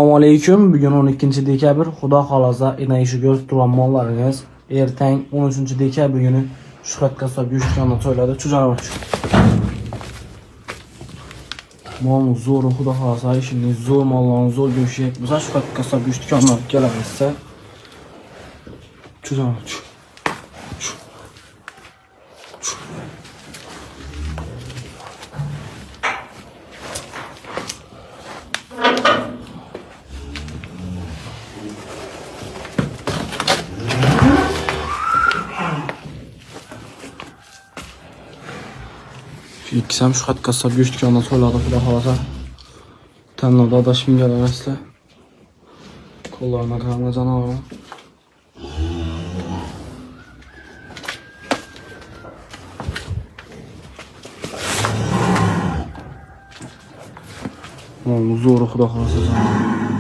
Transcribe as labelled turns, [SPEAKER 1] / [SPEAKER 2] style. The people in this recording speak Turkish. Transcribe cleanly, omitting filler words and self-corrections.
[SPEAKER 1] Assalomu alaykum. Bugun 12-dekabr. Xudo xolasa ina ishi ko'rib turgan mollaringiz ertang 13-dekabr kuni Shuhrat Qassob go'sht konini to'yladi. Chujonoch. Mol zo'r, xudo xolasa ishingiz zo'r, mollarni zo'r go'sht. Biz Shuhrat Qassob go'sht konini kelamizsa. Chujonoch. İkisem Shuhrat Qassob go'sht konini to'yladi, xudo xolasa. Tanlovda adashmang alasizlar. Qo'llarni qilamiz janobi. Zo'r, xudo xolasa janobi.